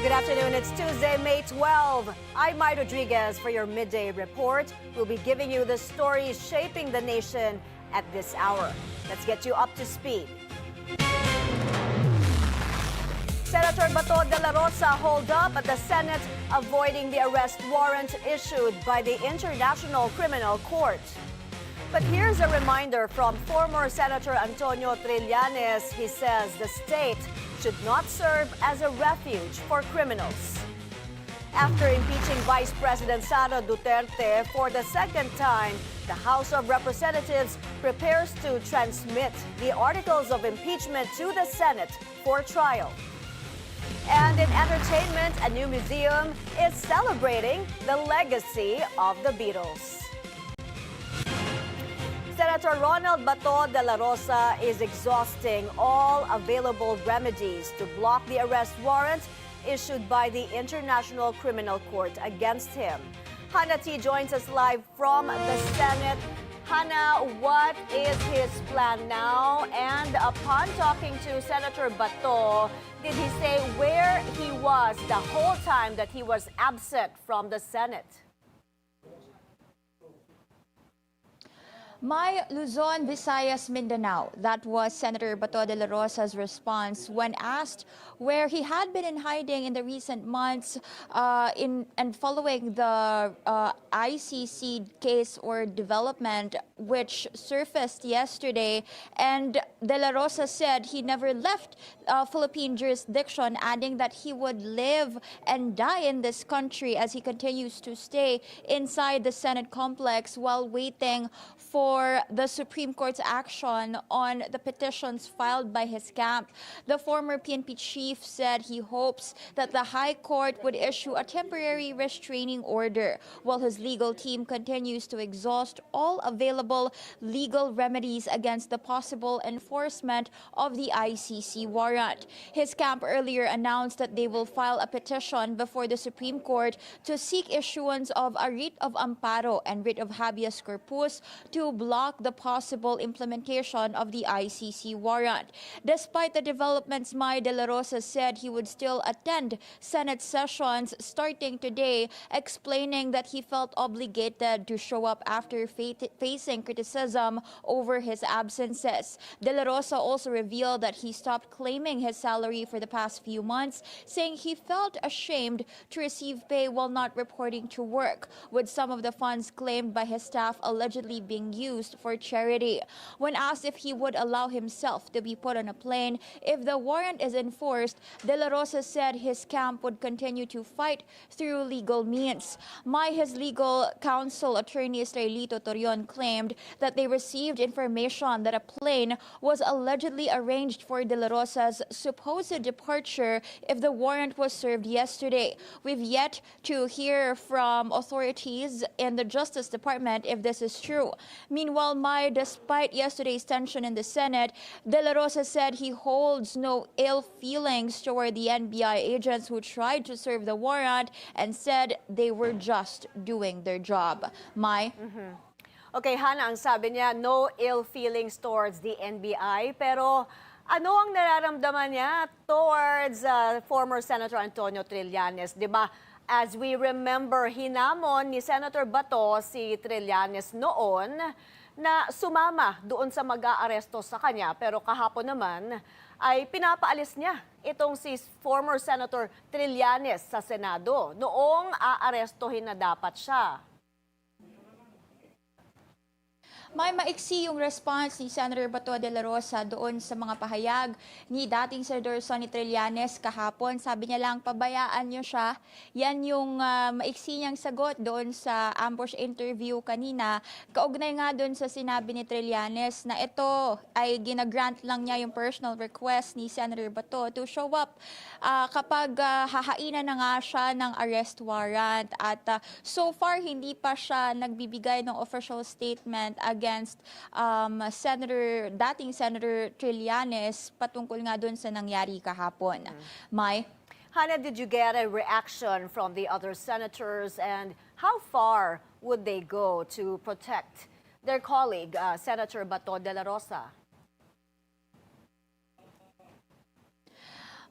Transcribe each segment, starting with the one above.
Good afternoon. It's Tuesday, May 12. I'm Mai Rodriguez for your Midday Report. We'll be giving you the stories shaping the nation at this hour. Let's get you up to speed. Senator Bato de la Rosa holed up at the Senate, avoiding the arrest warrant issued by the International Criminal Court. But here's a reminder from former Senator Antonio Trillanes. He says the state should not serve as a refuge for criminals. After impeaching Vice President Sara Duterte for the second time, the House of Representatives prepares to transmit the articles of impeachment to the Senate for trial. And in entertainment, a new museum is celebrating the legacy of the Beatles. Senator Ronald Bato de la Rosa is exhausting all available remedies to block the arrest warrant issued by the International Criminal Court against him. Hannah T joins us live from the Senate. Hannah, what is his plan now? And upon talking to Senator Bato, did he say where he was the whole time that he was absent from the Senate? Mai, Luzon, Visayas, Mindanao. That was Senator Bato de la Rosa's response when asked where he had been in hiding in the recent months and following the ICC case or development which surfaced yesterday. And de la Rosa said he never left Philippine jurisdiction, adding that he would live and die in this country as he continues to stay inside the Senate complex while waiting for the Supreme Court's action on the petitions filed by his camp. The former PNP chief said he hopes that the High Court would issue a temporary restraining order while his legal team continues to exhaust all available legal remedies against the possible enforcement of the ICC warrant. His camp earlier announced that they will file a petition before the Supreme Court to seek issuance of a writ of amparo and writ of habeas corpus to block the possible implementation of the ICC warrant. Despite the developments, Mai de la Rosa said he would still attend Senate sessions starting today, explaining that he felt obligated to show up after facing criticism over his absences. De la Rosa also revealed that he stopped claiming his salary for the past few months, saying he felt ashamed to receive pay while not reporting to work, with some of the funds claimed by his staff allegedly being used for charity. When asked if he would allow himself to be put on a plane if the warrant is enforced, De La Rosa said his camp would continue to fight through legal means. His legal counsel, attorney Israelito Torion, claimed that they received information that a plane was allegedly arranged for De La Rosa's supposed departure if the warrant was served yesterday. We've yet to hear from authorities in the Justice Department if this is true. Meanwhile, Mai, despite yesterday's tension in the Senate, De La Rosa said he holds no ill feelings toward the NBI agents who tried to serve the warrant and said they were just doing their job. Mai? Okay, Hannah, ang sabi niya, no ill feelings towards the NBI. Pero ano ang nararamdaman niya towards former Senator Antonio Trillanes? Diba? As we remember, hinamon ni Senator Bato si Trillanes noon na sumama doon sa mag-aaresto sa kanya. Pero kahapon naman ay pinapaalis niya itong si former Senator Trillanes sa Senado noong aarestohin na dapat siya. May maiksi yung response ni Senator Bato de la Rosa doon sa mga pahayag ni dating Senador Sonny Trillanes kahapon. Sabi niya lang, pabayaan niyo siya. Yan yung maiksi niyang sagot doon sa ambush interview kanina. Kaugnay nga doon sa sinabi ni Trillanes na ito ay ginagrant lang niya yung personal request ni Senator Bato to show up kapag hahainan na nga siya ng arrest warrant. At so far, hindi pa siya nagbibigay ng official statement against dating Senator Trillanes patungkol nga doon sa nangyari kahapon. Mai? Hannah, did you get a reaction from the other senators, and how far would they go to protect their colleague, Senator Bato de la Rosa?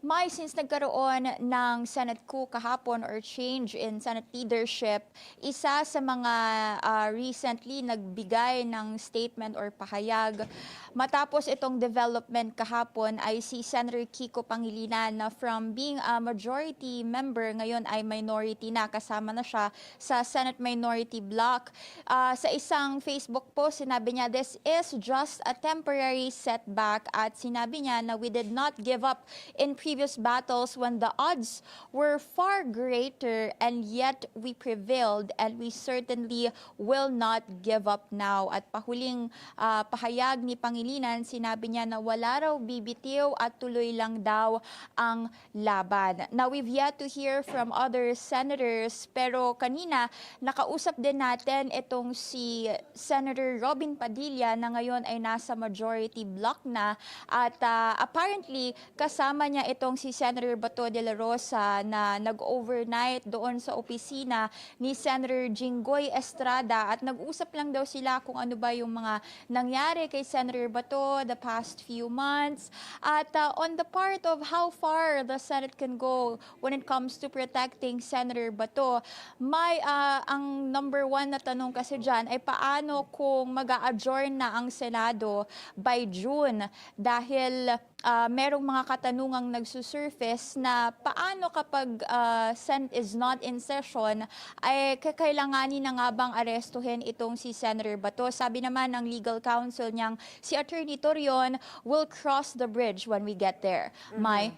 May, since nagkaroon ng Senate coup kahapon or change in Senate leadership, isa sa mga recently nagbigay ng statement or pahayag matapos itong development kahapon ay si Senator Kiko Pangilinan na from being a majority member ngayon ay minority na, kasama na siya sa Senate Minority Bloc. Sa isang Facebook post, sinabi niya, "This is just a temporary setback," at sinabi niya na we did not give up in previous battles when the odds were far greater and yet we prevailed and we certainly will not give up now. At pahuling pahayag ni Pangilinan, sinabi niya na wala raw bibitiw at tuloy lang daw ang laban. Now we've yet to hear from other senators, pero kanina nakausap din natin itong si Senator Robin Padilla na ngayon ay nasa majority block na, at apparently kasama niya itong si Senator Bato de la Rosa na nag-overnight doon sa opisina ni Senator Jinggoy Estrada, at nag-usap lang daw sila kung ano ba yung mga nangyari kay Senator Bato the past few months, at on the part of how far the Senate can go when it comes to protecting Senator Bato. May ang number one na tanong kasi dyan ay paano kung mag-a-adjourn na ang Senado by June, dahil merong mga katanungang nagsusurface na paano kapag Senate is not in session, ay kakailanganin na nga bang arestuhin itong si Senator Bato. Sabi naman ng legal counsel niyang si Attorney Torion will cross the bridge when we get there. Mai?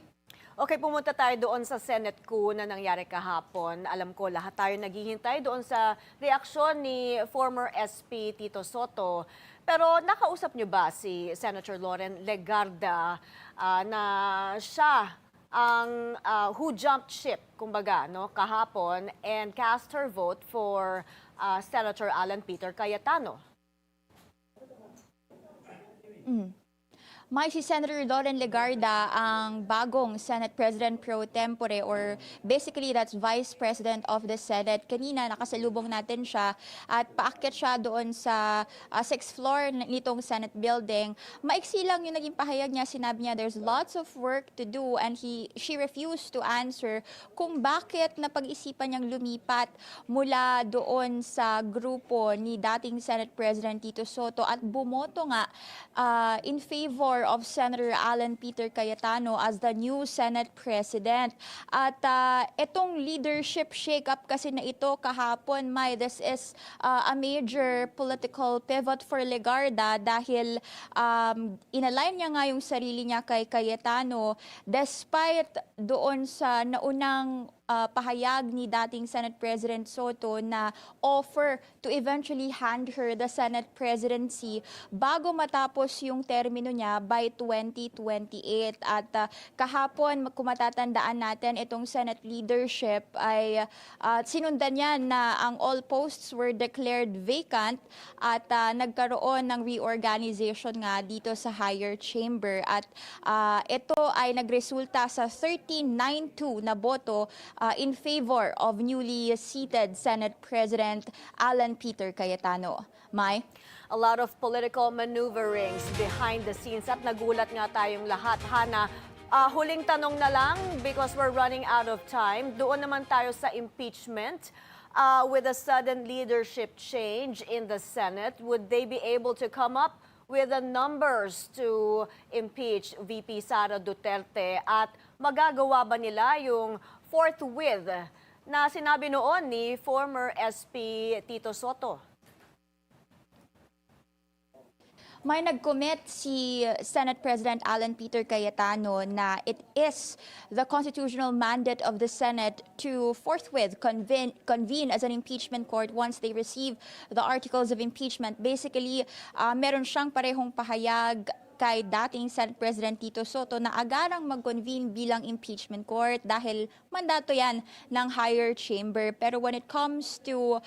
Okay, pumunta tayo doon sa Senate coup na nangyari kahapon. Alam ko lahat tayo naghihintay doon sa reaksyon ni former SP Tito Soto. Pero nakausap niyo ba si Senator Loren Legarda na siya ang who jumped ship, kumbaga, no, kahapon and cast her vote for Senator Alan Peter Cayetano? May si Senator Loren Legarda ang bagong Senate President pro tempore, or basically that's Vice President of the Senate. Kanina nakasalubong natin siya at paakyat siya doon sa 6th floor nitong Senate building. Maiksi lang yung naging pahayag niya. Sinabi niya there's lots of work to do, and she refused to answer kung bakit napag-isipan niyang lumipat mula doon sa grupo ni dating Senate President Tito Soto at bumoto nga in favor of Senator Alan Peter Cayetano as the new Senate President. At itong leadership shake-up kasi na ito kahapon, Mai, this is a major political pivot for Legarda dahil inalign niya nga yung sarili niya kay Cayetano despite doon sa naunang pahayag ni dating Senate President Soto na offer to eventually hand her the Senate presidency bago matapos yung termino niya by 2028. At kahapon, kung matatandaan natin, itong Senate leadership ay sinundan niya na ang all posts were declared vacant at nagkaroon ng reorganization nga dito sa higher chamber. At ito ay nagresulta sa 13-9-2 na boto in favor of newly seated Senate President Alan Peter Cayetano. Mai? A lot of political maneuverings behind the scenes at nagulat nga tayong lahat. Hana, huling tanong na lang because we're running out of time. Doon naman tayo sa impeachment. With a sudden leadership change in the Senate, would they be able to come up with the numbers to impeach VP Sara Duterte? At magagawa ba nila yung forthwith na sinabi noon ni former SP Tito Soto? May nag-commit si Senate President Alan Peter Cayetano na it is the constitutional mandate of the Senate to forthwith convene as an impeachment court once they receive the articles of impeachment. Basically, meron siyang parehong pahayag kay dating Senate President Tito Soto na agarang mag-convene bilang impeachment court dahil mandato yan ng higher chamber. Pero when it comes to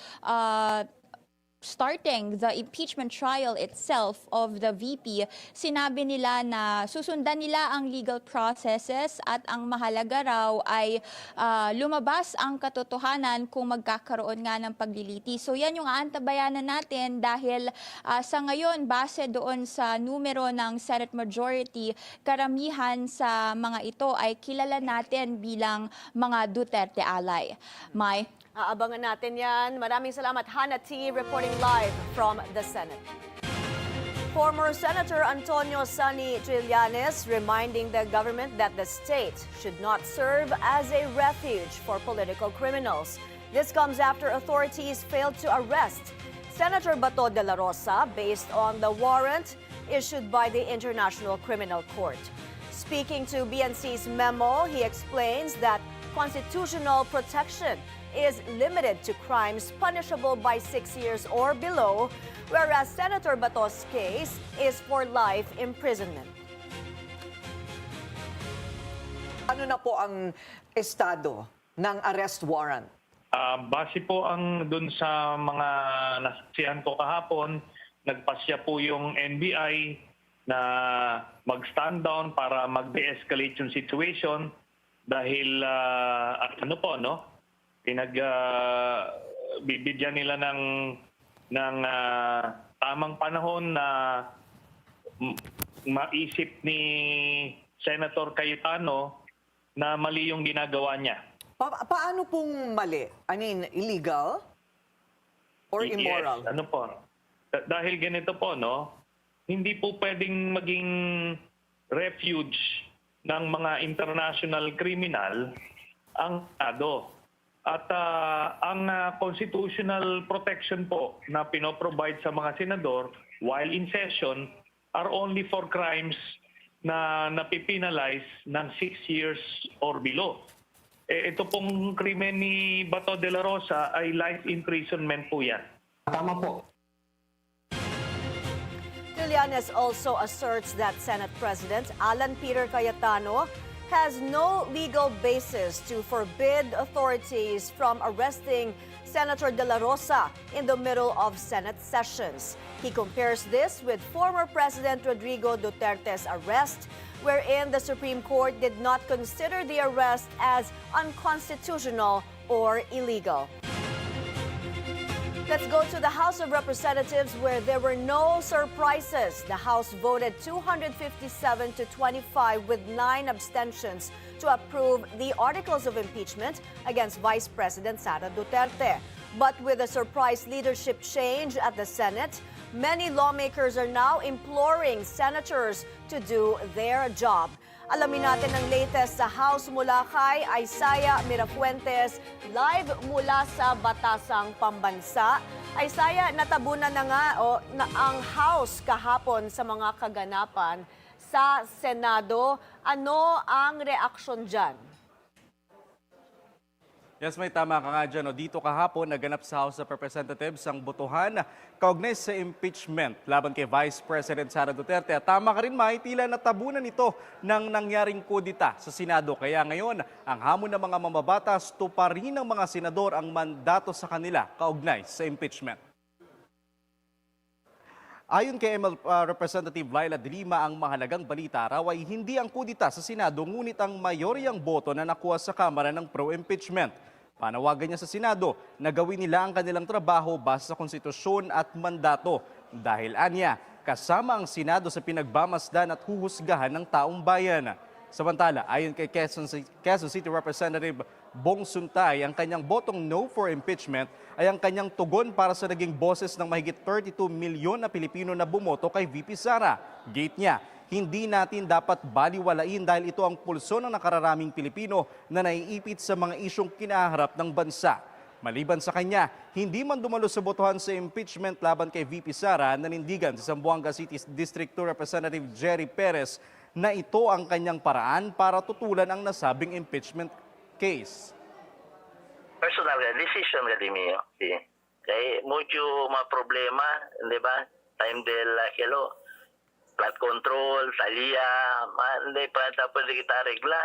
starting the impeachment trial itself of the VP, sinabi nila na susundan nila ang legal processes at ang mahalaga raw ay lumabas ang katotohanan kung magkakaroon nga ng paglilitis. So yan yung aantabayanan natin dahil sa ngayon, base doon sa numero ng Senate Majority, karamihan sa mga ito ay kilala natin bilang mga Duterte ally. Mai? Aabangan natin yan. Maraming salamat, Hannah T. reporting live from the Senate. Former Senator Antonio Sonny Trillanes reminding the government that the state should not serve as a refuge for political criminals. This comes after authorities failed to arrest Senator Bato de la Rosa based on the warrant issued by the International Criminal Court. Speaking to BNC's memo, he explains that constitutional protection is limited to crimes punishable by 6 years or below, whereas Senator Bato's case is for life imprisonment. Ano na po ang estado ng arrest warrant? Base po ang dun sa mga nasaksihan ko kahapon, nagpasya po yung NBI na mag-stand down para mag-de-escalate yung situation dahil at ano po, no? Bibigyan nila ng tamang panahon na maisip ni Senator Cayetano na mali yung ginagawa niya. Paano pong mali? I mean, illegal or immoral? Yes, ano po? Dahil ganito po, no? Hindi po pwedeng maging refuge ng mga international criminal ang Estado. At ang constitutional protection po na pinoprovide sa mga senador while in session are only for crimes na napipinalize ng 6 years or below. Ito pong krimen ni Bato de la Rosa ay life imprisonment po yan. Tama po. Trillanes also asserts that Senate President Alan Peter Cayetano has no legal basis to forbid authorities from arresting Senator De La Rosa in the middle of Senate sessions. He compares this with former President Rodrigo Duterte's arrest, wherein the Supreme Court did not consider the arrest as unconstitutional or illegal. Let's go to the House of Representatives where there were no surprises. The House voted 257 to 25 with 9 abstentions to approve the articles of impeachment against Vice President Sara Duterte. But with a surprise leadership change at the Senate, many lawmakers are now imploring senators to do their job. Alamin natin ang latest sa House mula kay Isaiah Mirafuentes, live mula sa Batasang Pambansa. Isaiah, natabunan na nga ang House kahapon sa mga kaganapan sa Senado. Ano ang reaksyon dyan? Yes, may tama ka nga dyan. Dito kahapon, naganap sa House of Representatives ang botohan kaugnay sa impeachment laban kay Vice President Sara Duterte. At tama ka rin, Mai, tila natabunan ito ng nangyaring kudita sa Senado. Kaya ngayon, ang hamon ng mga mamabatas, tuparin ng mga senador ang mandato sa kanila kaugnay sa impeachment. Ayon kay Representative Laila de Lima, ang mahalagang balita raw ay hindi ang kudita sa Senado, ngunit ang mayoryang boto na nakuha sa Kamara ng pro-impeachment. Panawagan niya sa Senado na gawin nila ang kanilang trabaho base sa konstitusyon at mandato dahil anya kasama ang Senado sa pinagbamasdan at huhusgahan ng taong bayan. Samantala, ayon kay Quezon City Representative Bong Suntay, ang kanyang botong no for impeachment ay ang kanyang tugon para sa naging boses ng mahigit 32 milyon na Pilipino na bumoto kay VP Sara. Gate niya, hindi natin dapat baliwalain dahil ito ang pulso ng nakararaming Pilipino na naiipit sa mga isyong kinaharap ng bansa. Maliban sa kanya, hindi man dumalo sa botohan sa impeachment laban kay VP Sara, nanindigan sa Zamboanga City District 2 Representative Jerry Perez na ito ang kanyang paraan para tutulan ang nasabing impeachment case. Personal decision kadimi. Kaya mucho mga problema, di ba? Time del kilo, flood control, talya, hindi pa tapos kita regla.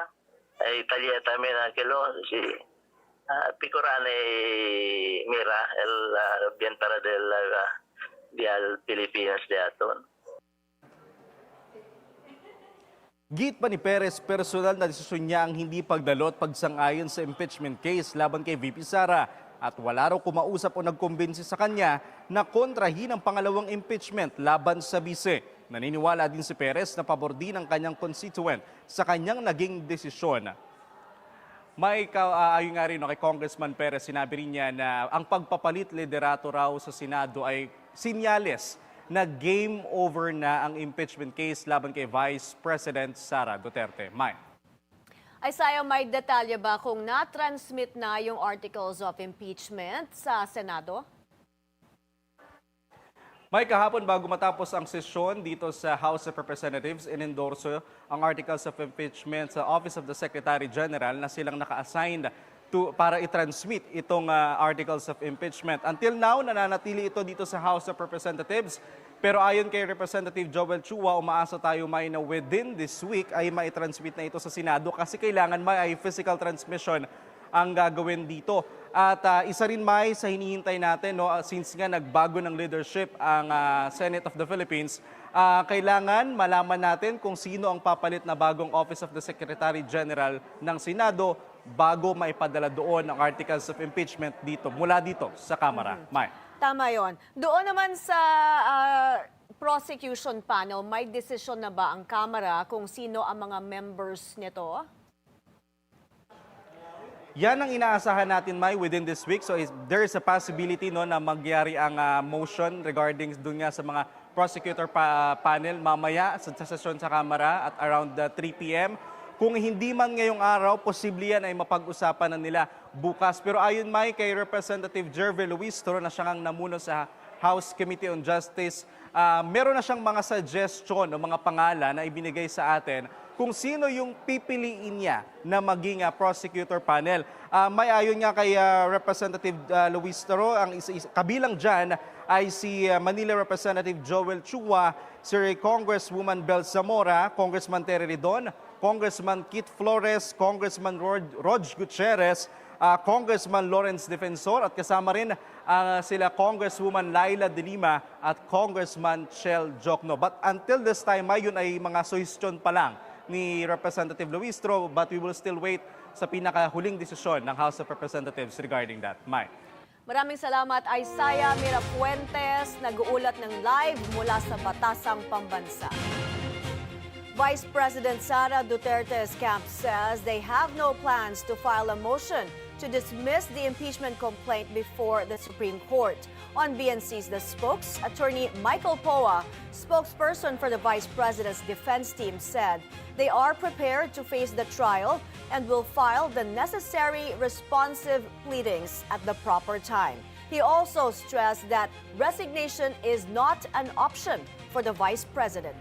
Ay talya tayo na kilo, si Picurane mira el bien para del Pilipinas de aton. Git pa ni Perez, personal na desisyon niya ang hindi pagdalo at pagsang-ayon sa impeachment case laban kay VP Sara at wala raw kumausap o nagkumbinsi sa kanya na kontrahin ang pangalawang impeachment laban sa bise. Naniniwala din si Perez na pabor din ang kanyang constituent sa kanyang naging desisyon. May ayon nga rin kay Congressman Perez, sinabi rin niya na ang pagpapalit liderato raw sa Senado ay sinyales na game over na ang impeachment case laban kay Vice President Sara Duterte. Mai. Isaiah, may detalye ba kung na-transmit na yung articles of impeachment sa Senado? May kahapon bago matapos ang sesyon dito sa House of Representatives, inendorso ang articles of impeachment sa Office of the Secretary General na silang naka-assign para i-transmit itong articles of impeachment. Until now, nananatili ito dito sa House of Representatives. Pero ayon kay Representative Joel Chua, umaasa tayo may na within this week ay mai-transmit na ito sa Senado kasi kailangan may physical transmission ang gagawin dito. At isa rin may sa hinihintay natin, no, since nga nagbago ng leadership ang Senate of the Philippines, kailangan malaman natin kung sino ang papalit na bagong Office of the Secretary General ng Senado bago maipadala doon ang articles of impeachment mula dito sa Kamara. Mai. Tama yon. Doon naman sa prosecution panel, may desisyon na ba ang Kamara kung sino ang mga members nito? Yan ang inaasahan natin, Mai, within this week. So there is a possibility no, na magyari ang motion regarding doon nga sa mga prosecutor panel mamaya sa sesyon sa Kamara at around 3 p.m. Kung hindi man ngayong araw, posible yan ay mapag-usapan na nila bukas. Pero ayon, Mai, kay Representative Jervy Luistro na siyang namuno sa House Committee on Justice, meron na siyang mga suggestion o mga pangalan na ibinigay sa atin kung sino yung pipiliin niya na maging prosecutor panel. May ayon nga kay Representative Luistro, ang kabilang dyan ay si Manila Representative Joel Chua, si Congresswoman Bel Zamora, Congressman Terry Ridon, Congressman Kit Flores, Congressman Rog Gutierrez, Congressman Lawrence Defensor at kasama rin sila Congresswoman Laila De Lima at Congressman Chel Jokno. But until this time, yun ay mga suggestion pa lang ni Representative Luistro, but we will still wait sa pinakahuling desisyon ng House of Representatives regarding that. Mai. Maraming salamat, Isaiah Mirafuentes, nag-uulat ng live mula sa Batasang Pambansa. Vice President Sara Duterte's camp says they have no plans to file a motion to dismiss the impeachment complaint before the Supreme Court. On BNC's The Spokes, attorney Michael Poa, spokesperson for the Vice President's defense team, said they are prepared to face the trial and will file the necessary responsive pleadings at the proper time. He also stressed that resignation is not an option for the Vice President.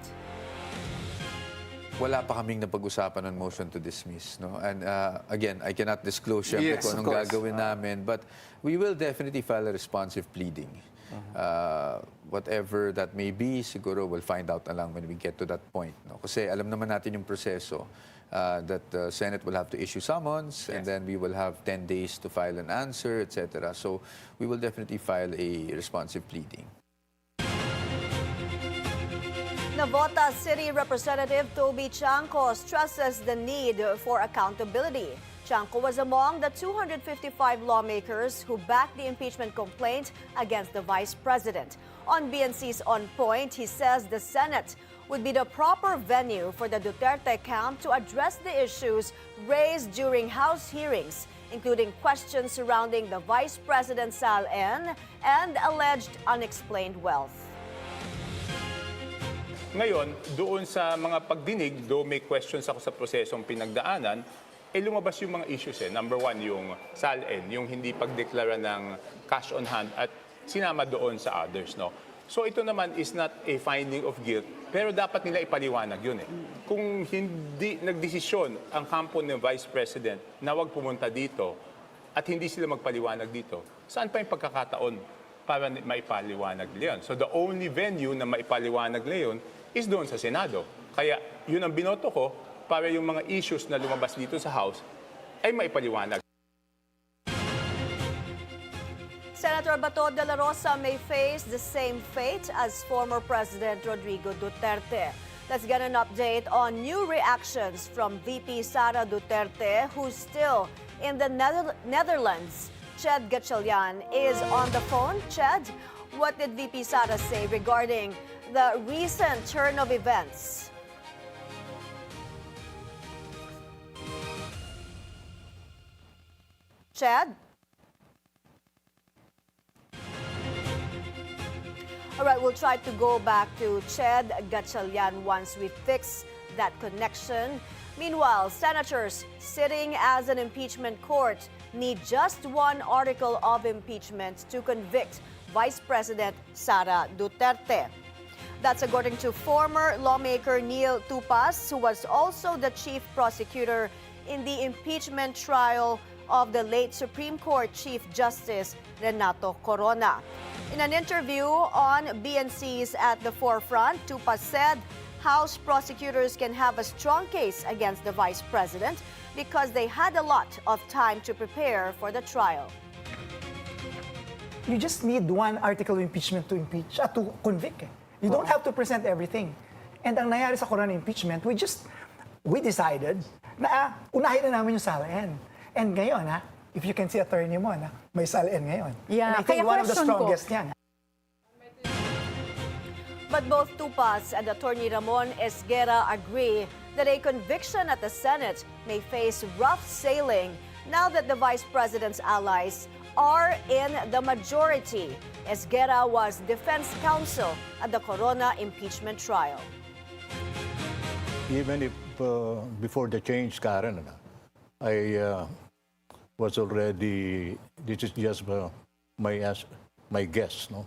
Wala pa kaming napag-usapan on motion to dismiss, no? And again, I cannot disclose syempre kung anong gagawin namin, but we will definitely file a responsive pleading. Whatever that may be, siguro we'll find out na lang when we get to that point, no? Kasi alam naman natin yung proseso that the Senate will have to issue summons, and then we will have 10 days to file an answer, etc. So we will definitely file a responsive pleading. Navota City Representative Toby Chanco stresses the need for accountability. Chanco was among the 255 lawmakers who backed the impeachment complaint against the Vice President. On BNC's On Point, he says the Senate would be the proper venue for the Duterte camp to address the issues raised during House hearings, including questions surrounding the Vice President's SALN and alleged unexplained wealth. Ngayon, doon sa mga pagdinig, do may questions ako sa prosesong pinagdaanan, lumabas yung mga issues. Number one, yung SALN, yung hindi pagdeklara ng cash on hand at sinama doon sa others. No? So ito naman is not a finding of guilt, pero dapat nila ipaliwanag yun. Kung hindi nagdesisyon ang kampo ng Vice President na wag pumunta dito at hindi sila magpaliwanag dito, saan pa yung pagkakataon para maipaliwanag nila yun? So the only venue na maipaliwanag nila yun is doon sa Senado. Kaya yun ang binoto ko para yung mga issues na lumabas dito sa House ay maipaliwanag. Senator Bato de la Rosa may face the same fate as former President Rodrigo Duterte. Let's get an update on new reactions from VP Sara Duterte, who's still in the Netherlands. Ched Gatchalian is on the phone. Ched, what did VP Sara say regarding the recent turn of events? Ched? All right, we'll try to go back to Ched Gatchalian once we fix that connection. Meanwhile, senators sitting as an impeachment court need just one article of impeachment to convict Vice President Sara Duterte. That's according to former lawmaker Neil Tupas, who was also the chief prosecutor in the impeachment trial of the late Supreme Court Chief Justice Renato Corona. In an interview on BNC's At the Forefront, Tupas said House prosecutors can have a strong case against the Vice President because they had a lot of time to prepare for the trial. You just need one article of impeachment to impeach, to convict. You don't have to present everything. And ang nangyari sa Corona impeachment, we decided na unahin na namin yung SALN. And ngayon, if you can see attorney mo, may SALN ngayon. Yeah, and I think kaya one of the question ko. strongest yan. But both Tupas and Attorney Ramon Esguerra agree that a conviction at the Senate may face rough sailing now that the Vice President's allies are in the majority. Esguerra was defense counsel at the Corona impeachment trial. Even if before the change, Karen, I was already, this is just my guess, no?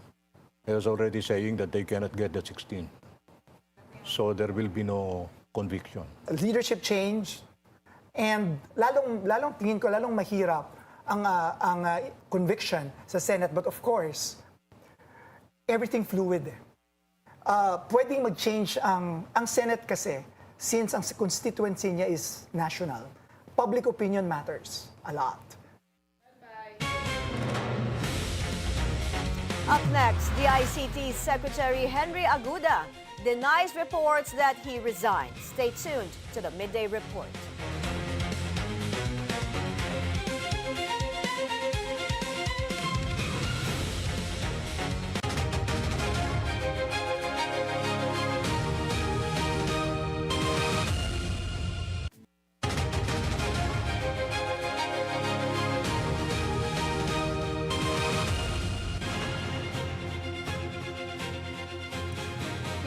I was already saying that they cannot get the 16. So there will be no conviction. Leadership change, and lalong tingin ko, lalong mahirap ang conviction sa Senate. But of course, everything fluid. Pwedeng mag-change ang Senate kasi, since ang constituency niya is national. Public opinion matters a lot. Up next, DICT Secretary Henry Aguda denies reports that he resigned. Stay tuned to the Midday Report.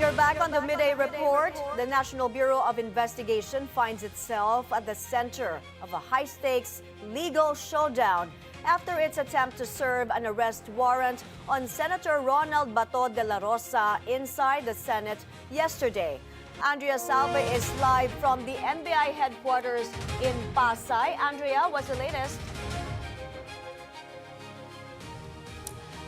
You're back on the Midday Report. The National Bureau of Investigation finds itself at the center of a high-stakes legal showdown after its attempt to serve an arrest warrant on Senator Ronald Bato de la Rosa inside the Senate yesterday. Andrea Salve is live from the NBI headquarters in Pasay. Andrea, what's the latest?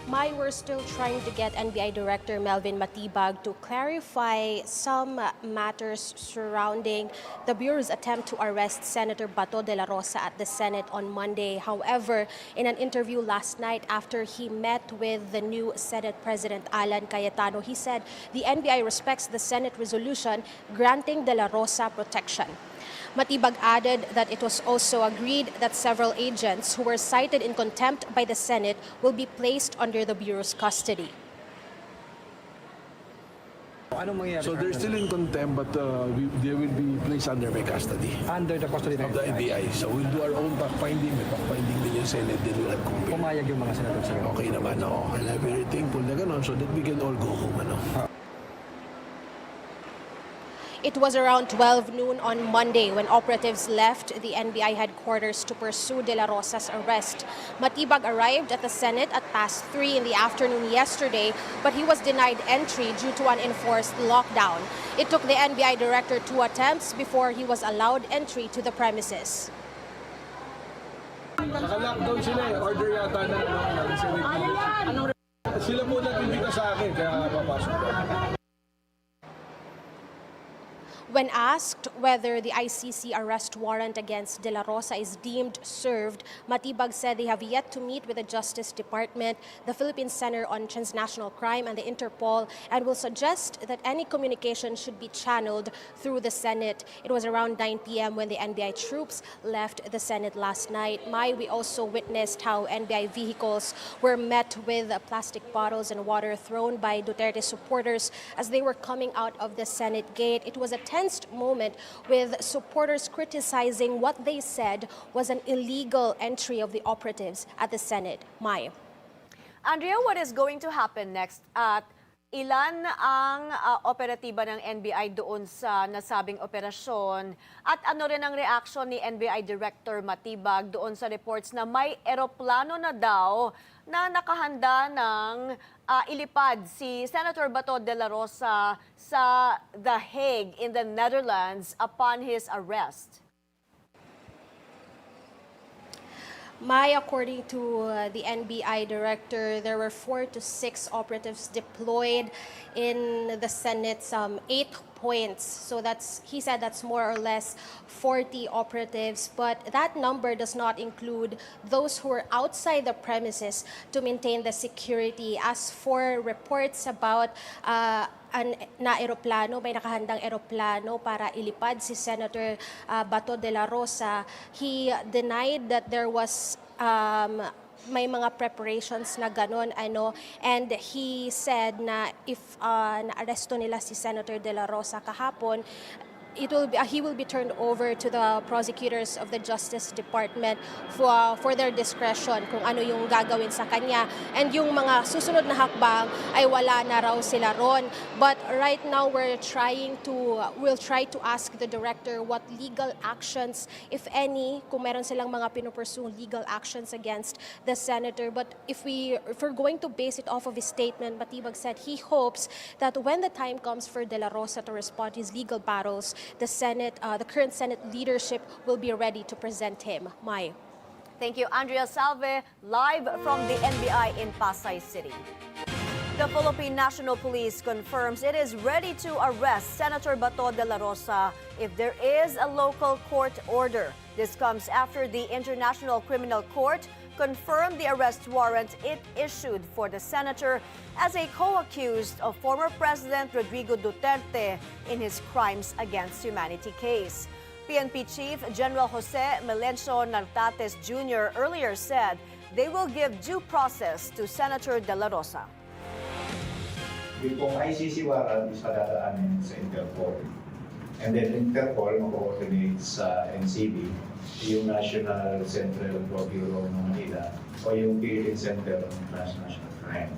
Mai, we're still trying to get NBI Director Melvin Matibag to clarify some matters surrounding the Bureau's attempt to arrest Senator Bato de la Rosa at the Senate on Monday. However, in an interview last night after he met with the new Senate President Alan Cayetano, he said the NBI respects the Senate resolution granting de la Rosa protection. Matibag added that it was also agreed that several agents who were cited in contempt by the Senate will be placed under the Bureau's custody. So they're still in contempt, but they will be placed under my custody. Under the custody of the NBI. So we'll do our own fact-finding. May fact-finding din yung Senate. Then we'll have compare. Pumayag yung mga senador sir. Okay naman, no? And I'm very thankful na gano'n so that we can all go home, ano? It was around 12 noon on Monday when operatives left the NBI headquarters to pursue De La Rosa's arrest. Matibag arrived at the Senate at past 3 in the afternoon yesterday, but he was denied entry due to an enforced lockdown. It took the NBI director 2 attempts before he was allowed entry to the premises. Naka-lockdown sila eh. Order yata na, no? Sila po nag-imbita sa akin, kaya papasok ko. When asked whether the ICC arrest warrant against De La Rosa is deemed served, Matibag said they have yet to meet with the Justice Department, the Philippine Center on Transnational Crime, and the Interpol, and will suggest that any communication should be channeled through the Senate. It was around 9 p.m. when the NBI troops left the Senate last night. We also witnessed how NBI vehicles were met with plastic bottles and water thrown by Duterte supporters as they were coming out of the Senate gate. It was a tense moment with supporters criticizing what they said was an illegal entry of the operatives at the Senate. Mai. Andrea, what is going to happen next? At ilan ang operatiba ng NBI doon sa nasabing operasyon? At ano rin ang reaksyon ni NBI Director Matibag doon sa reports na may eroplano na daw na nakahanda ng ilipad si Senator Bato de la Rosa sa The Hague in the Netherlands upon his arrest? According to the NBI director, there were 4 to 6 operatives deployed in the Senate, 8 points. So he said that's more or less 40 operatives, but that number does not include those who are outside the premises to maintain the security. As for reports about na eroplano, may nakahandang eroplano para ilipad si Senator Bato de la Rosa, he denied that there was may mga preparations na ganon, and he said na if naaresto nila si Senator de la Rosa kahapon, he will be turned over to the prosecutors of the Justice Department for their discretion kung ano yung gagawin sa kanya, and yung mga susunod na hakbang ay wala na raw sila ron. But right now we'll try to ask the director what legal actions, if any, kung meron silang mga pinupursue legal actions against the senator. But if we're going to base it off of his statement, Matibag said he hopes that when the time comes for De La Rosa to respond to his legal battles, the Senate, the current Senate leadership will be ready to present him. Mai. Thank you, Andrea Salve, live from the NBI in Pasay City. The Philippine National Police confirms it is ready to arrest Senator Bato de la Rosa if there is a local court order. This comes after the International Criminal Court confirmed the arrest warrant it issued for the senator as a co-accused of former President Rodrigo Duterte in his crimes against humanity case. PNP Chief General Jose Melencio Nartates Jr. earlier said they will give due process to Senator De La Rosa. Yung pong ICC warrant is padadaanin sa Interpol. And then Interpol mag-coordinate sa NCB, yung National Central Bureau ng Manila, o yung Philippine Center on Transnational Crime.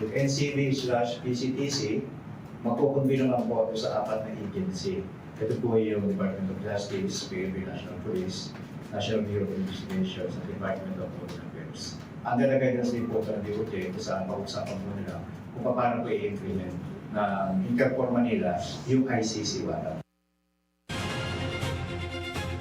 Yung NCB/PCTC, magkukumbino ng po sa 4 na agency. Ito po yung Department of Justice, Philippine National Police, National Bureau of Investigation, at Department of Foreign Affairs. Under the guidance din po ng DICT, kung saan pag-usapan po nila kung paano po i-implement ng Interpol Manila yung ICC warrant.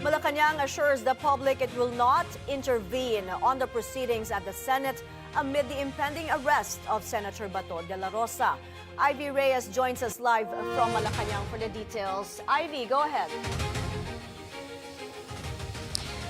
Malacañang assures the public it will not intervene on the proceedings at the Senate amid the impending arrest of Senator Bato de la Rosa. Ivy Reyes joins us live from Malacañang for the details. Ivy, go ahead.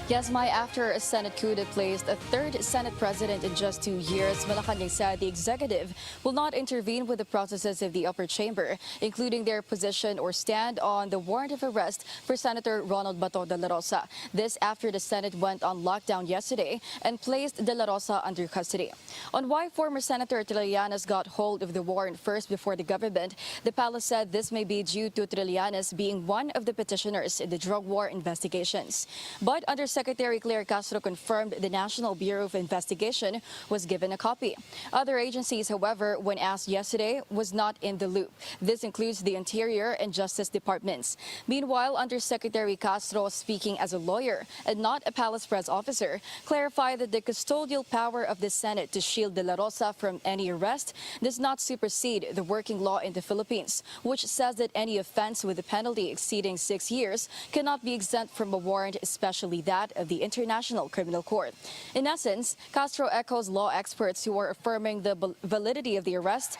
Yes, Mai, after a Senate coup that placed a 3rd Senate president in just 2 years, Malacañang said the executive will not intervene with the processes of the upper chamber, including their position or stand on the warrant of arrest for Senator Ronald Bato de la Rosa. This after the Senate went on lockdown yesterday and placed De La Rosa under custody. On why former Senator Trillanes got hold of the warrant first before the government, the palace said this may be due to Trillanes being one of the petitioners in the drug war investigations. But Undersecretary Claire Castro confirmed the National Bureau of Investigation was given a copy. Other agencies, however, when asked yesterday, was not in the loop. This includes the Interior and Justice Departments. Meanwhile, Undersecretary Castro, speaking as a lawyer and not a palace press officer, clarified that the custodial power of the Senate to shield De La Rosa from any arrest does not supersede the working law in the Philippines, which says that any offense with a penalty exceeding 6 years cannot be exempt from a warrant, especially that that of the International Criminal Court. In essence, Castro echoes law experts who are affirming the validity of the arrest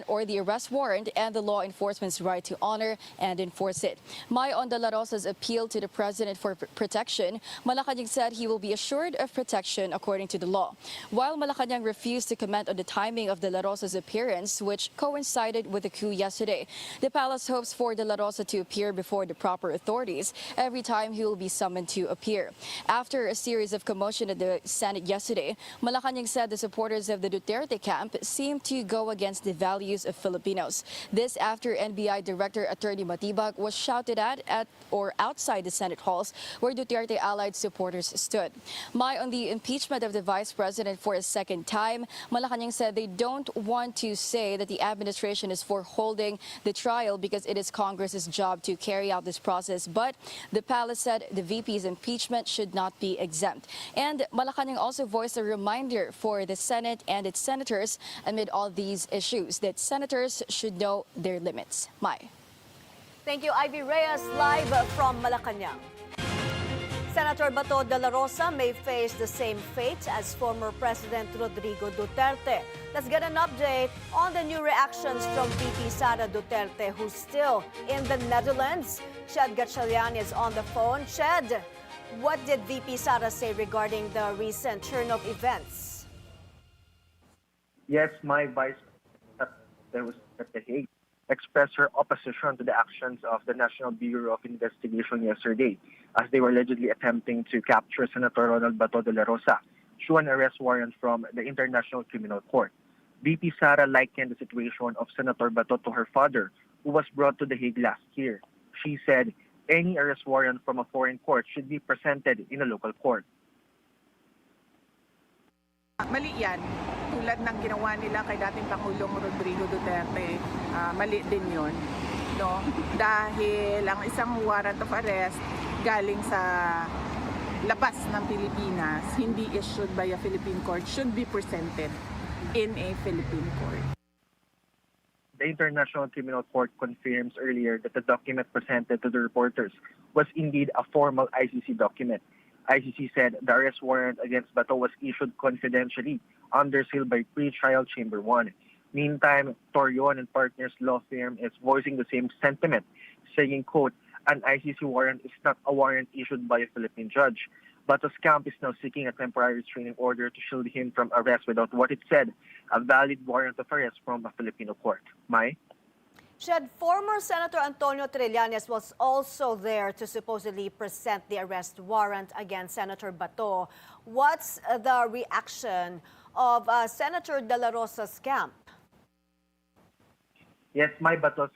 or the arrest warrant and the law enforcement's right to honor and enforce it. Mai on De La Rosa's appeal to the president for protection, Malacañang said he will be assured of protection according to the law. While Malacañang refused to comment on the timing of De La Rosa's appearance, which coincided with the coup yesterday, the palace hopes for De La Rosa to appear before the proper authorities every time he will be summoned to appear. After a series of commotion at the Senate yesterday, Malacañang said the supporters of the Duterte camp seemed to go against the values of Filipinos. This after NBI Director Attorney Matibag was shouted at or outside the Senate halls where Duterte allied supporters stood. Mai on the impeachment of the Vice President for a second time, Malacañang said they don't want to say that the administration is for holding the trial because it is Congress's job to carry out this process, but the palace said the VP's impeachment should not be exempt. And Malacañang also voiced a reminder for the Senate and its senators amid all these issues that senators should know their limits. Mai. Thank you, Ivy Reyes, live from Malacañang. Senator Bato de la Rosa may face the same fate as former President Rodrigo Duterte. Let's get an update on the new reactions from VP Sara Duterte, who's still in the Netherlands. Ched Gatchalian is on the phone. Ched, what did VP Sara say regarding the recent turn of events? Yes, my vice president was at The Hague expressed her opposition to the actions of the National Bureau of Investigation yesterday, as they were allegedly attempting to capture Senator Ronald Bato de la Rosa through an arrest warrant from the International Criminal Court. VP Sara likened the situation of Senator Bato to her father, who was brought to The Hague last year. She said any arrest warrant from a foreign court should be presented in a local court. Mali yan. Tulad ng ginawa nila kay dating Pangulong Rodrigo Duterte, mali din yun. No? Dahil ang isang warrant of arrest galing sa labas ng Pilipinas, hindi issued by a Philippine court, should be presented in a Philippine court. The International Criminal Court confirms earlier that the document presented to the reporters was indeed a formal ICC document. ICC said the arrest warrant against Bato was issued confidentially under seal by pre-trial Chamber 1. Meantime, Torion and Partners law firm is voicing the same sentiment, saying, quote, an ICC warrant is not a warrant issued by a Philippine judge. Bato's camp is now seeking a temporary restraining order to shield him from arrest without what it said, a valid warrant of arrest from a Filipino court. Mai? Ched, former Senator Antonio Trillanes was also there to supposedly present the arrest warrant against Senator Bato. What's the reaction of Senator De La Rosa's camp? Yes, my Bato's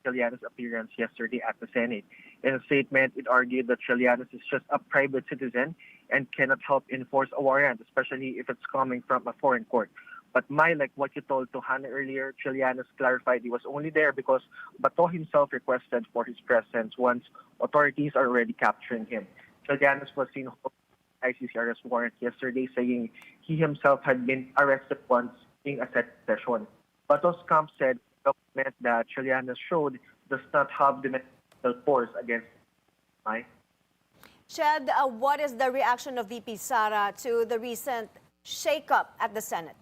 Trillanes' appearance yesterday at the Senate. In a statement, it argued that Trillanes is just a private citizen and cannot help enforce a warrant, especially if it's coming from a foreign court. But like what you told to Hannah earlier, Trillanes clarified he was only there because Bato himself requested for his presence once authorities are already capturing him. Trillanes was seen holding ICC arrest warrant yesterday, saying he himself had been arrested once in a set session. Bato's camp said the document that Trillanes showed does not have the mental force against Mai. Ched, what is the reaction of VP Sara to the recent shakeup at the Senate?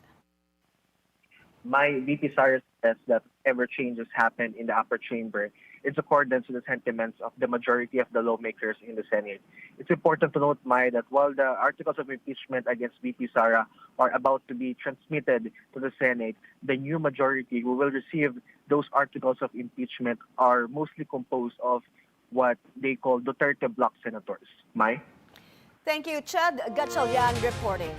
My VP Sara says that whatever changes happen in the upper chamber, it's accordance to the sentiments of the majority of the lawmakers in the Senate. It's important to note, Mai, that while the articles of impeachment against VP Sara are about to be transmitted to the Senate, the new majority who will receive those articles of impeachment are mostly composed of what they call Duterte bloc senators. Mai? Thank you, Ched Gatchalian reporting.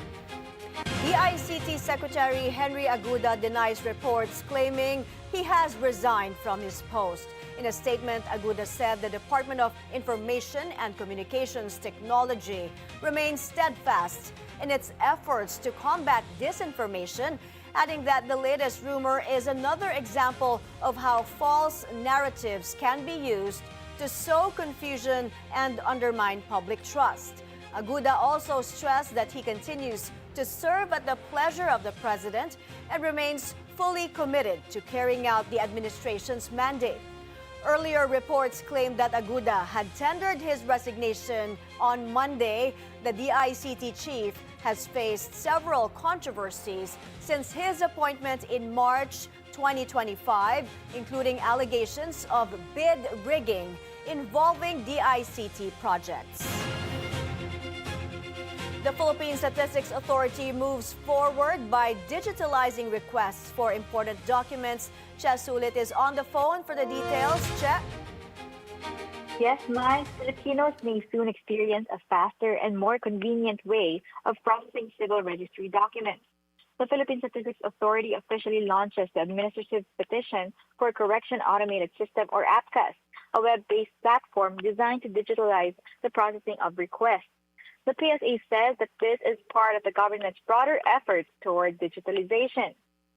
DICT Secretary Henry Aguda denies reports claiming he has resigned from his post. In a statement, Aguda said the Department of Information and Communications Technology remains steadfast in its efforts to combat disinformation, adding that the latest rumor is another example of how false narratives can be used to sow confusion and undermine public trust. Aguda also stressed that he continues to serve at the pleasure of the president and remains fully committed to carrying out the administration's mandate. Earlier reports claimed that Aguda had tendered his resignation on Monday. The DICT chief has faced several controversies since his appointment in March 2025, including allegations of bid rigging involving DICT projects. The Philippine Statistics Authority moves forward by digitalizing requests for important documents. Che Sulit is on the phone for the details. Che? Yes, Mai, Filipinos may soon experience a faster and more convenient way of processing civil registry documents. The Philippine Statistics Authority officially launches the Administrative Petition for Correction Automated System, or APCAS, a web-based platform designed to digitalize the processing of requests. The PSA says that this is part of the government's broader efforts toward digitalization.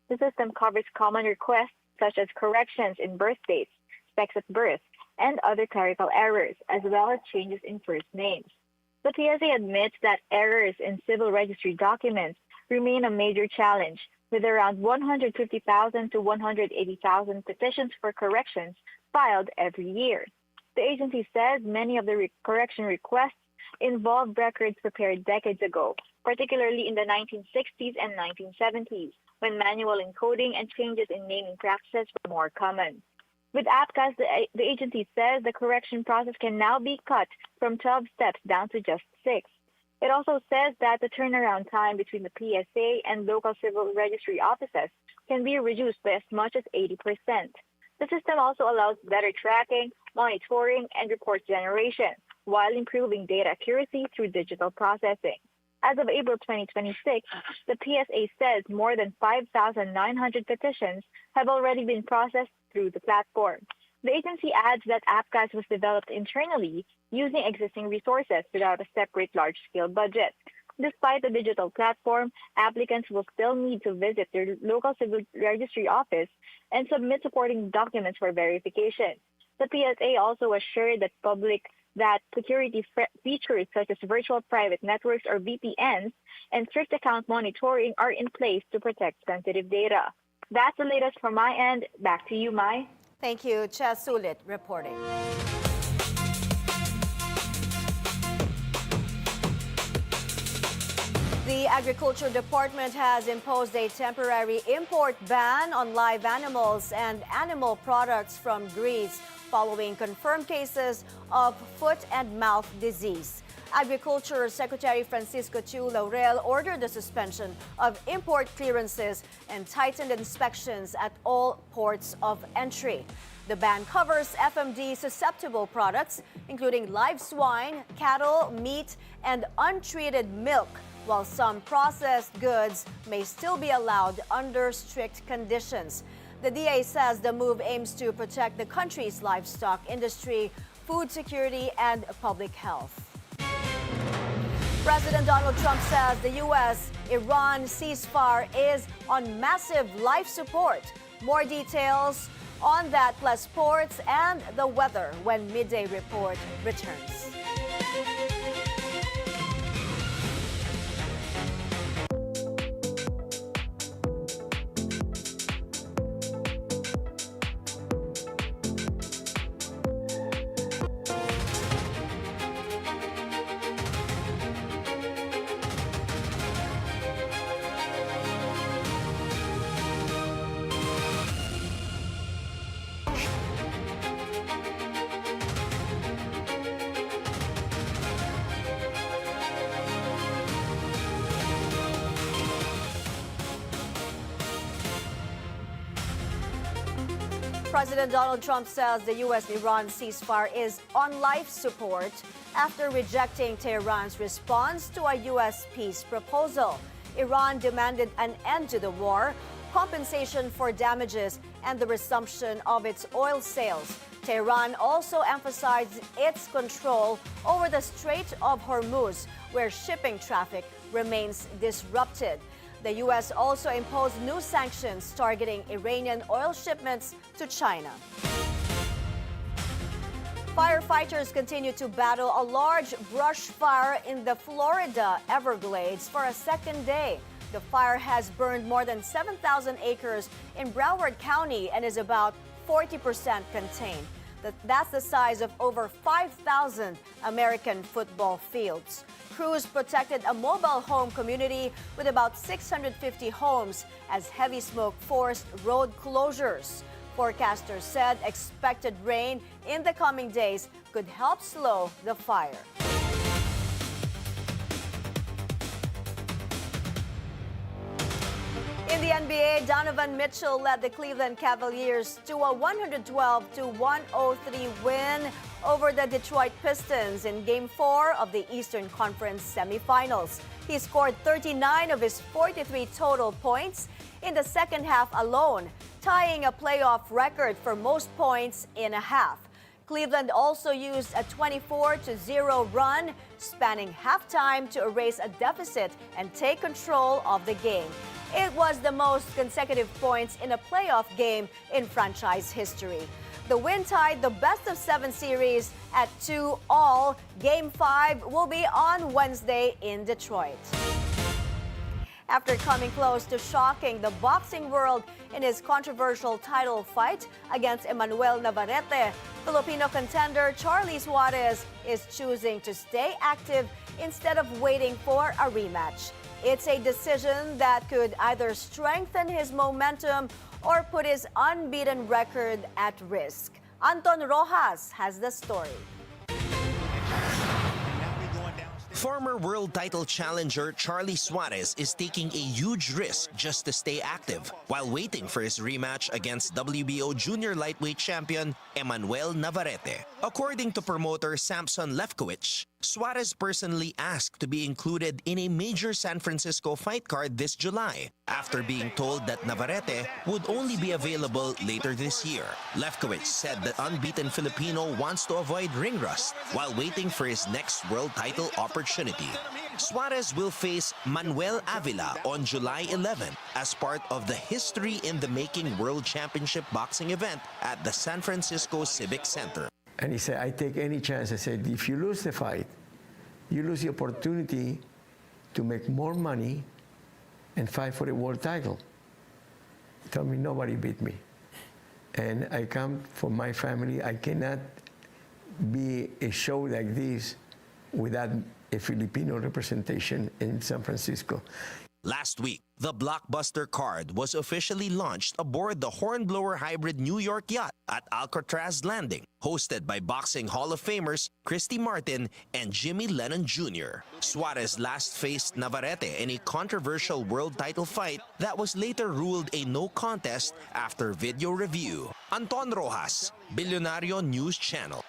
The system covers common requests such as corrections in birth dates, sex at birth, and other clerical errors, as well as changes in first names. The PSA admits that errors in civil registry documents remain a major challenge, with around 150,000 to 180,000 petitions for corrections filed every year. The agency says many of the correction requests involve records prepared decades ago, particularly in the 1960s and 1970s, when manual encoding and changes in naming practices were more common. With APCAS, the agency says the correction process can now be cut from 12 steps down to just 6. It also says that the turnaround time between the PSA and local civil registry offices can be reduced by as much as 80%. The system also allows better tracking, monitoring, and report generation, while improving data accuracy through digital processing. As of April 2026, the PSA says more than 5,900 petitions have already been processed through the platform. The agency adds that APCAS was developed internally using existing resources without a separate large-scale budget. Despite the digital platform, applicants will still need to visit their local civil registry office and submit supporting documents for verification. The PSA also assured that security features such as virtual private networks, or VPNs, and strict account monitoring are in place to protect sensitive data. That's the latest from my end. Back to you, Mai. Thank you, Che Sulit reporting. The Agriculture Department has imposed a temporary import ban on live animals and animal products from Greece following confirmed cases of foot and mouth disease. Agriculture Secretary Francisco Chu Laurel ordered the suspension of import clearances and tightened inspections at all ports of entry. The ban covers FMD-susceptible products, including live swine, cattle, meat, and untreated milk, while some processed goods may still be allowed under strict conditions. The DA says the move aims to protect the country's livestock industry, food security, and public health. President Donald Trump says the U.S.-Iran ceasefire is on massive life support. More details on that, plus sports and the weather when Midday Report returns. President Donald Trump says the U.S.-Iran ceasefire is on life support after rejecting Tehran's response to a U.S. peace proposal. Iran demanded an end to the war, compensation for damages, and the resumption of its oil sales. Tehran also emphasized its control over the Strait of Hormuz, where shipping traffic remains disrupted. The U.S. also imposed new sanctions targeting Iranian oil shipments to China. Firefighters continue to battle a large brush fire in the Florida Everglades for a second day. The fire has burned more than 7,000 acres in Broward County and is about 40% contained. That's the size of over 5,000 American football fields. Crews protected a mobile home community with about 650 homes as heavy smoke forced road closures. Forecasters said expected rain in the coming days could help slow the fire. In the NBA, Donovan Mitchell led the Cleveland Cavaliers to a 112-103 win over the Detroit Pistons in Game 4 of the Eastern Conference semifinals. He scored 39 of his 43 total points in the second half alone, tying a playoff record for most points in a half. Cleveland also used a 24-0 run, spanning halftime to erase a deficit and take control of the game. It was the most consecutive points in a playoff game in franchise history. The win tied the best-of-7 series at 2-all. Game 5 will be on Wednesday in Detroit. After coming close to shocking the boxing world in his controversial title fight against Emmanuel Navarrete, Filipino contender Charlie Suarez is choosing to stay active instead of waiting for a rematch. It's a decision that could either strengthen his momentum or put his unbeaten record at risk. Anton Rojas has the story. Former world title challenger Charlie Suarez is taking a huge risk just to stay active while waiting for his rematch against WBO junior lightweight champion Emmanuel Navarrete. According to promoter Samson Lefkowitz, Suarez personally asked to be included in a major San Francisco fight card this July after being told that Navarrete would only be available later this year. Lefkowitz said the unbeaten Filipino wants to avoid ring rust while waiting for his next world title opportunity. Suarez will face Manuel Avila on July 11 as part of the History in the Making World Championship boxing event at the San Francisco Civic Center. And he said, I take any chance. I said, if you lose the fight, you lose the opportunity to make more money and fight for the world title. He told me, nobody beat me. And I come from my family. I cannot be a show like this without a Filipino representation in San Francisco. Last week, the blockbuster card was officially launched aboard the Hornblower Hybrid New York yacht at Alcatraz Landing, hosted by boxing Hall of Famers Christy Martin and Jimmy Lennon Jr. Suarez last faced Navarrete in a controversial world title fight that was later ruled a no contest after video review. Anton Rojas, Bilyonaryo News Channel.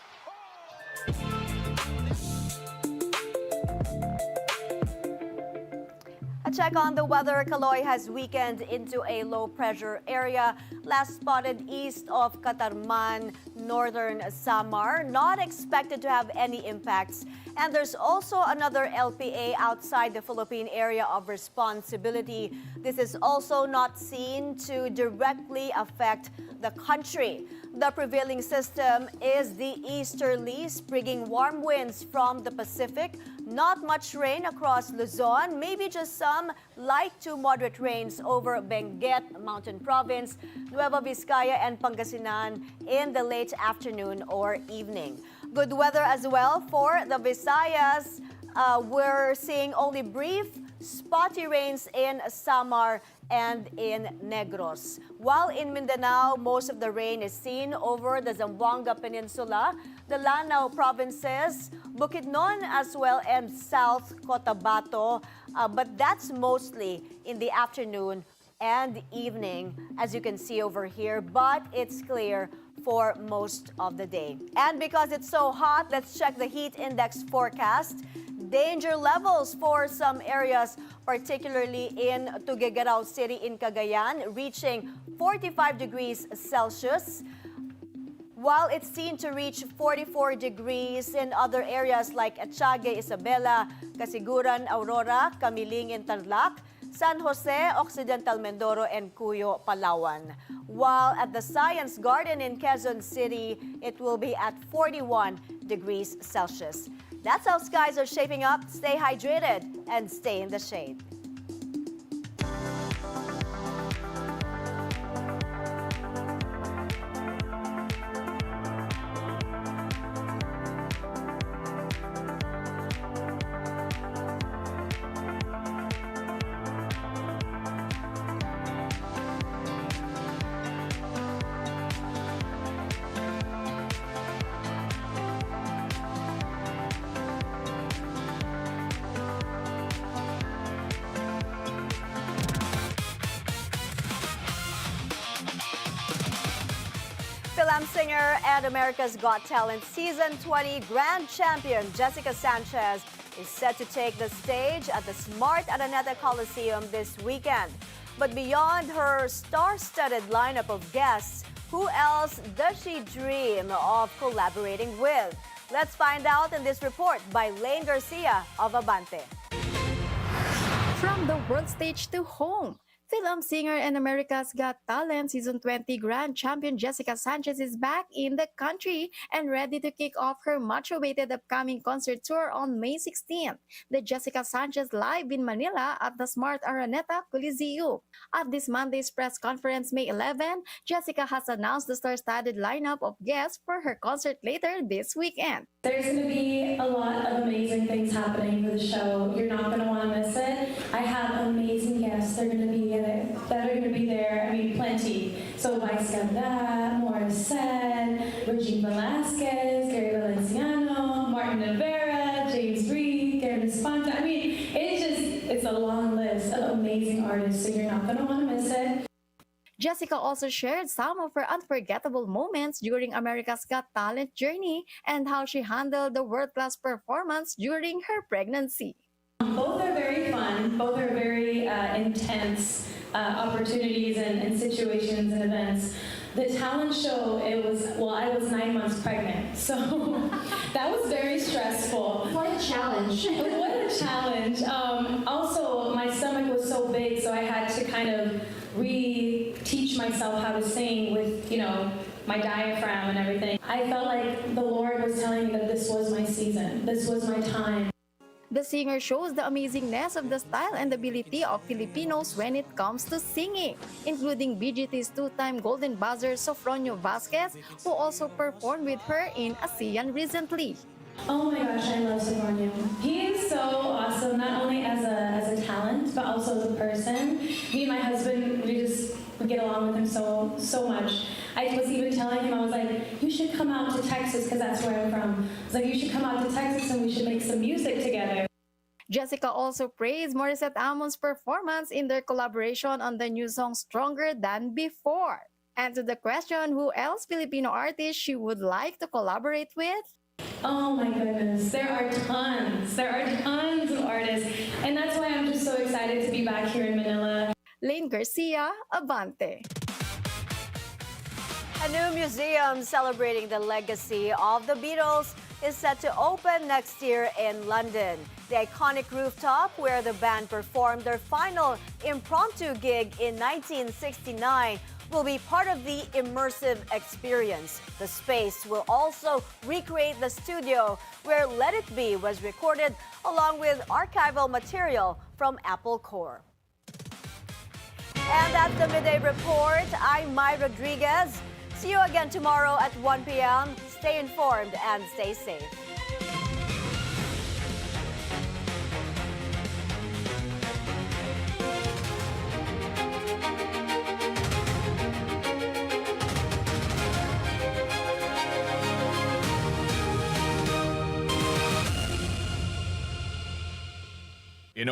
A check on the weather. Calooy has weakened into a low-pressure area, last spotted east of Catarman, northern Samar. Not expected to have any impacts. And there's also another LPA outside the Philippine area of responsibility. This is also not seen to directly affect the country. The prevailing system is the easterlies, bringing warm winds from the Pacific. Not much rain across Luzon, maybe just some light to moderate rains over Benguet Mountain Province, Nueva Vizcaya, and Pangasinan in the late afternoon or evening. Good weather as well for the Visayas. We're seeing only brief, spotty rains in Samar and in Negros. While in Mindanao, most of the rain is seen over the Zamboanga Peninsula, the Lanao provinces, Bukidnon as well, and South Cotabato. But that's mostly in the afternoon and evening, as you can see over here. But it's clear for most of the day. And because it's so hot, let's check the heat index forecast. Danger levels for some areas, particularly in Tuguegarao City in Cagayan, reaching 45 degrees Celsius, while it's seen to reach 44 degrees in other areas like Atiague, Isabela, Casiguran, Aurora, Camiling in Tarlac, San Jose, Occidental Mindoro, and Cuyo, Palawan. While at the Science Garden in Quezon City, it will be at 41 degrees Celsius. That's how skies are shaping up. Stay hydrated and stay in the shade. Film singer and America's Got Talent Season 20 Grand Champion Jessica Sanchez is set to take the stage at the Smart Araneta Coliseum this weekend. But beyond her star-studded lineup of guests, who else does she dream of collaborating with? Let's find out in this report by Lane Garcia of Abante. From the world stage to home, film singer and America's Got Talent Season 20 Grand Champion Jessica Sanchez is back in the country and ready to kick off her much-awaited upcoming concert tour on May 16th. The Jessica Sanchez live in Manila at the Smart Araneta Coliseum. At this Monday's press conference, May 11, Jessica has announced the star-studded lineup of guests for her concert later this weekend. There's going to be a lot of amazing things happening for the show. You're not going to want to miss it. I have amazing guests that are going to be there. I mean, plenty. So Vice President, Morissette, Regine Velasquez, Gary Valenciano, Martin Rivera, James Reed, Gary Esponja. I mean, it's a long list of amazing artists, so you're not going to want to miss it. Jessica also shared some of her unforgettable moments during America's Got Talent journey and how she handled the world-class performance during her pregnancy. Both are very fun. Both are very intense opportunities and situations and events. The talent show, I was 9 months pregnant, so that was very stressful. What a challenge. What a challenge. Also, my stomach was so big, so I had to kind of teach myself how to sing with, my diaphragm and everything. I felt like the Lord was telling me that this was my season. This was my time. The singer shows the amazingness of the style and ability of Filipinos when it comes to singing, including BGT's two-time Golden Buzzer Sofronio Vasquez, who also performed with her in ASEAN recently. Oh my gosh, I love Cignal. He is so awesome, not only as a talent, but also as a person. Me and my husband, we get along with him so much. I was even telling him, I was like, you should come out to Texas, because that's where I'm from. I was like, you should come out to Texas and we should make some music together. Jessica also praised Morissette Amon's performance in their collaboration on the new song Stronger Than Before. And to the question who else Filipino artist she would like to collaborate with? Oh my goodness, there are tons of artists, and that's why I'm just so excited to be back here in Manila. Lane Garcia, Abante. A new museum celebrating the legacy of the Beatles is set to open next year in London. The iconic rooftop where the band performed their final impromptu gig in 1969 will be part of the immersive experience. The space will also recreate the studio where Let It Be was recorded, along with archival material from Apple Corps. And that's the Midday Report. I'm Mai Rodriguez. See you again tomorrow at 1 p.m. Stay informed and stay safe.